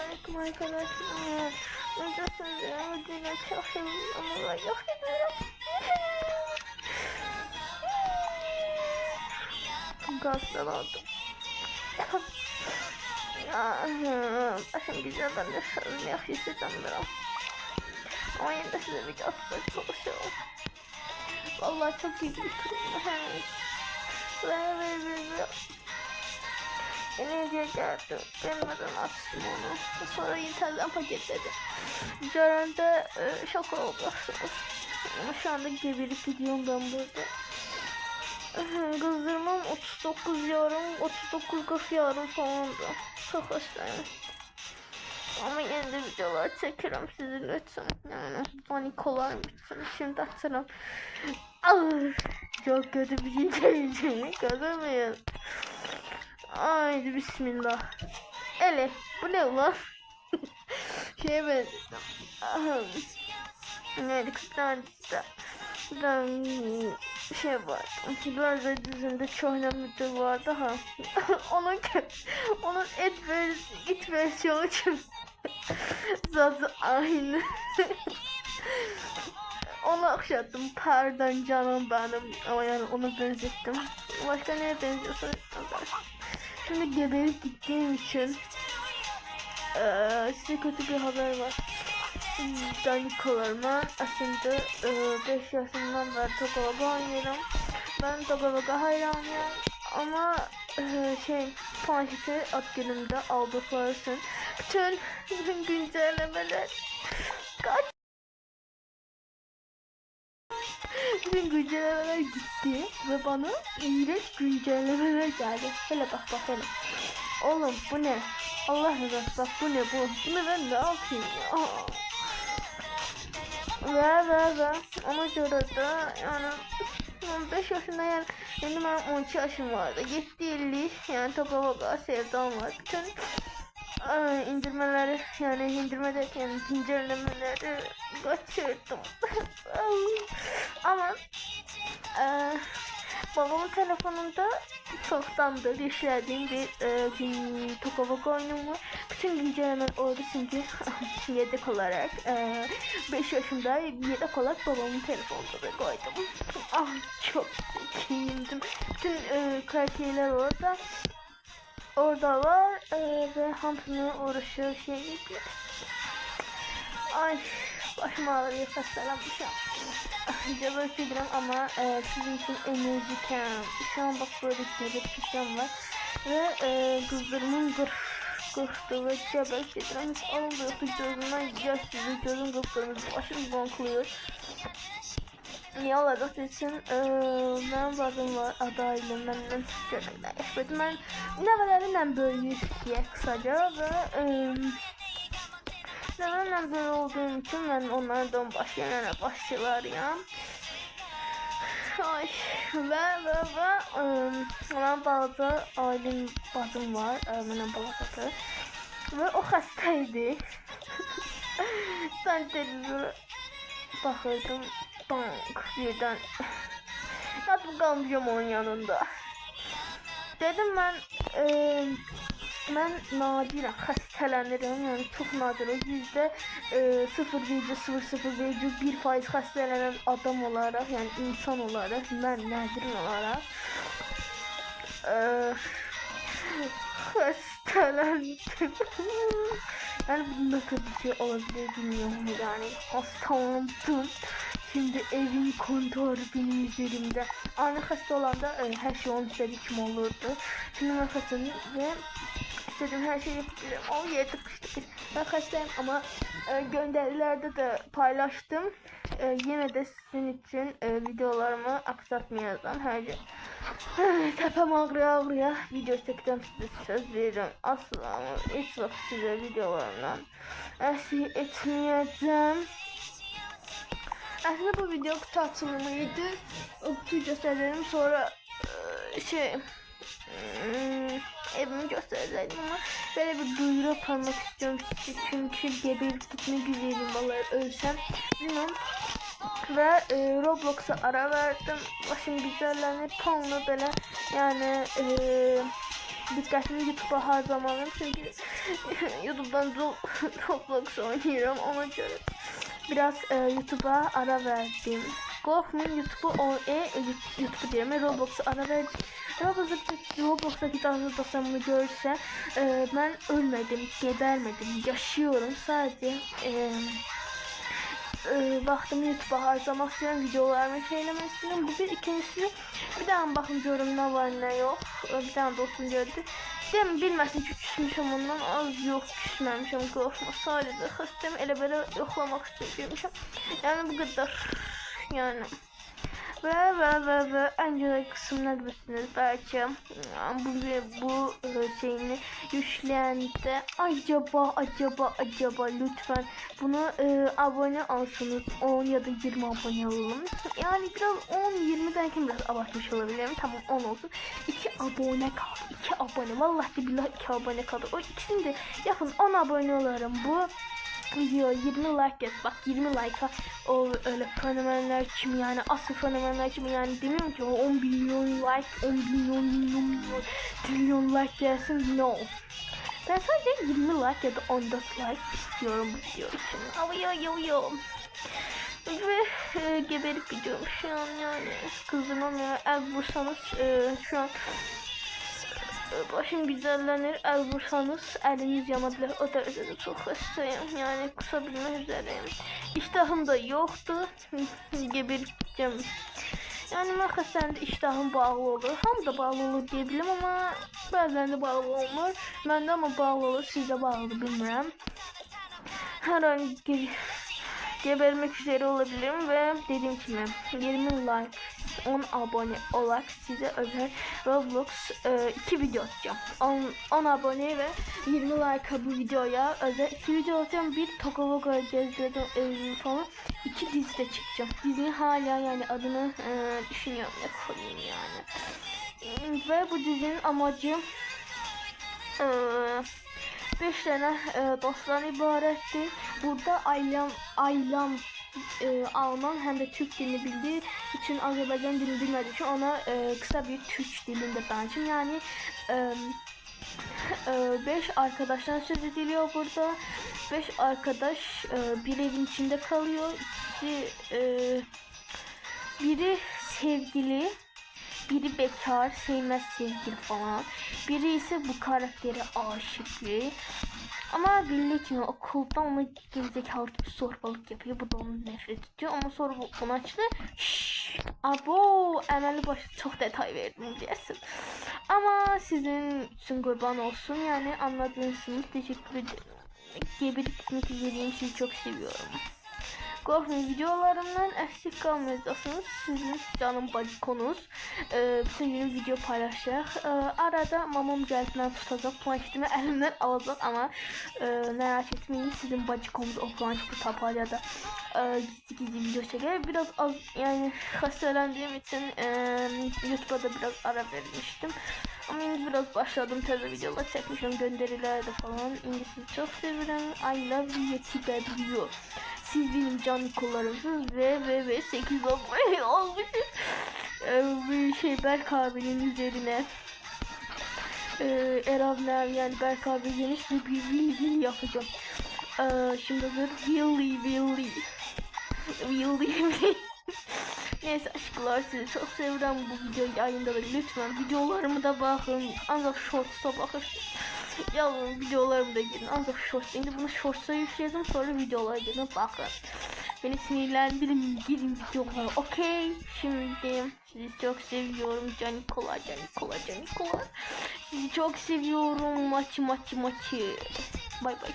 Selamünaleyküm arkadaşlar. Nasılsınız ya? Dün akşam ama yok ediyorum. Gazdan aldım. Ya, başım güzel, ben de sarılmayı hissedemiyorum. Ama yine de size video atmaya çalışıyorum. Vallahi çok iyi bir durum. Ve yeni hediye geldi. Gelmeden açtım onu. Sonra internetten paketledim. Üzerinde şok olacaksınız. Ama şu anda geberip gidiyorum ben burada. Kızdırmam 39 yarım, 39-40 yarım falandı. Çok hastayım. Ama yeni de videolar çekiyorum sizin için. Yani panikolarım için. Şimdi açarım. Çok kötü bir şey geleceğini görmeyin. Haydi bismillah. Ele bu ne ulan? Şeye benziyorum. Neydi kıskançta. Buradan şey var. Biraz da dizinde çoğuna müdür vardı ha. onun it versiyonu için zaten aynı. Ona okşattım. Pardon canım benim. Ama yani ona benzettim. Başka neye benziyorsa şimdi geberip gittiğim için size kötü bir haber var. Danikolarıma aslında 5 yaşından beri Tokabaga oynuyorum. Ben Tokabaga hayranıyım ama Punch'ı at günümde aldıklarsın. Bütün güncellemeler kaç? Bütün güncellemeler gitti ve bana iğrenç güncellemeler geldi. Hele bak hele. Oğlum bu ne? Allah razı bak bu ne bu? Bunu ben ne yapayım ya? Ve ona göre de yani 15 yaşında yani benim 12 yaşım vardı. 7-50 yani Tokabaga sevdam var. Bütün indirmeleri yani indirme derken güncellemeleri kaçırdım. Ama babamın telefonunda çoktandır işlediğim bir Tokabaga oyunum var. Bütün güncellemeler oldu çünkü yedek olarak 5 yaşında yedek olarak babamın telefonunda da koydum. Çok zekiyimdim. Bütün karakterler orada var ve hamsını uğraşıyor yapıyor. Ay başım ağrıyor, hastalanmışım. Gebertiyorum ama sizin için enerjiken. Şu an bak böyle gebertişim var. Ve kızdırımın kırktı ve gebertiyorum. Hiç alınmıyordu gözümden yaş sizi gözüm kıpkırmızı. Başım bonkluyor. Niye olacak için benim vardım var adaylı benden görmekten yaşadım. Ben nevelerimle böyleyik diye kısaca ve nevelemle böyle olduğum için ben onlardan başlarıyım. Ay ve ben bazı ailem bacım var, benim balakatı ve o hastaydı. Ben televizyona bakırdım, bank birden yatıp kalmışım onun yanında. Dedim ben nadiren hastalenirim, yani çok nadir, %0,0001% hastalenen adam olarak, yani insan olarak, ben nadiren olarak hastalandım. Yani bu nasıl bir şey olabilir bilmiyorum, yani hastalandım. Şimdi evin kontrolü benim üzerimde. Anne hasta olanda her şey onun istediği kim olurdu. Şimdi ben hastayım ve istediğim her şeyi yapabilirim. O yere tıkıştık. Ben hastayım ama gönderilerde de paylaştım. Yine de sizin için videolarımı aksatmayacağım. Her gün tepem ağrıya video çekeceğim, size söz veriyorum. Asla ama hiç vakit size videolarımdan eksik etmeyeceğim. Aslında bu video kutu açılımıydı. O kutuyu gösterelim, sonra evimi göstereceğim ama böyle bir duyuru yapmak istiyorum size, çünkü geberip gitmek üzereyim vallahi ölsem bilmem. Ve Roblox'a ara verdim. Başım güzellenir tonla böyle yani dikkatimi YouTube'a harcamalıyım çünkü YouTube'dan Roblox oynuyorum, ona göre biraz YouTube'a ara verdim. Korkmayın, YouTube diyorum, Roblox'a ara verdim. Roblox'daki tasarımını görse ben ölmedim, gebermedim, yaşıyorum. Sadece vaxtımı YouTube'a harcamak istiyorum, videolarımı şeylemek istiyorum. Bu bir. İkincisi, bir daha bakın diyorum ne var ne yok. Bir tane dostum gördü. Dem bilməsin ki, küsmüşəm ondan, az yox küsməmişəm, qorxma. Sadəcə xəstəm, elə belə yoxlamaq istəyirmişəm. Yəni bu qədər. Yəni ve en güzel kısımlar bilirsiniz belki bu şeyini yüklendi. Acaba lütfen bunu abone olsunuz, 10 ya da 20 abone olalım. Yani biraz 10-20'den kim biraz abartmış olabilirim. Tamam 10 olsun. 2 abone kaldı. 2 abone. Vallahi billahi 2 abone kaldı. O ikisini de yapın, 10 abone olarım. Bu video 20 like et. Bak 20 like'a o öyle fenomenler kim, yani asıl fenomenler kim, yani demiyorum ki o 10 milyon like, 10 milyon trilyon like gelsin, no. Ben sadece 20 like ya da 14 like istiyorum bu video için. Yo. Ve geberip gidiyorum şu an, yani kızdırmam el vursanız şu an başım güzellenir, el vursanız eliniz yanabilir, o derecede çok hastayım, yani kusabilmek üzereyim. İştahım da yoktu, gebereceğim. Yani makasende iştahım bağlı olur, ham da bağlı olur diyebilirim ama bazen de bağlı olmur. Məndə ama bağlı olur, sizde bağlı bilmirəm. Her an gebermek üzere olabilirim ve dediğim gibi 20 like, 10 abone olarak size özel Roblox 2 video atacağım. 10 abone ve 20 like bu videoya özel 2 video atacağım. Bir Tokovoga gezdireceğim evimi falan. 2 dizide çıkacağım. Dizi hala yani adını düşünüyorum, ne koyayım yani. Ve bu dizinin amacı 5 tane dostdan ibarettir. Burada Aylam Alman hem de Türk dilini bildiği için, Azerbaycan dilini bilmediği için ona kısa bir Türk dilinde danışım. Yani 5 arkadaştan söz ediliyor burada. 5 arkadaş bir evin içinde kalıyor. Biri sevgili, biri bekar, sevmez sevgili falan. Biri ise bu karaktere aşıklı. Ama bildiği için okulda ona gerizekalı gibi sorbalık yapıyor. Bu da onu nefret ediyor. Ama sonra bunu açtı. Abo, əməli başta çok detay verdim diyesin. Ama sizin için kurban olsun. Yani anladığınız, teşekkür ederim. Geberip gitmek üzereyim. Sizi çok seviyorum. Korkmayın, videolarımdan eksik kalmayacaksınız. Sizin canım bacıkonuz. Bütün gün video paylaşacak. Arada mamam geldiğinden tutacak. Planşetimi elimden alacak ama merak etmeyin. Sizin bacıkonuz o planşeti tapar da gizli video çeker. Biraz az, yani hastalandığım için YouTube'a da biraz ara vermiştim. Ama şimdi biraz başladım, taze videolar çekmişim, gönderilerde falan. İndi sizi çok seviyorum. I love you yetiyor. Siz benim can kullarımsınız ve 8 abone olmuşum. Bu Berk abinin üzerine Eravner, yani Berk abi üzerine size bir will yapacağım. Şimdi hazır Willy. Neyse aşklar, sizi çok seviyorum. Bu videoyu yayında da lütfen videolarımı da bakın. Ancak shorts'a bakın. Yalnız videolarımı da girin. Ancak shorts. Şimdi bunu shorts'a yükledim, sonra videolara girin bakın. Beni sinirlendirin, girin videolara. Okey. Şimdi sizi çok seviyorum. Canikolar. Sizi çok seviyorum. Maçı. Bay bay.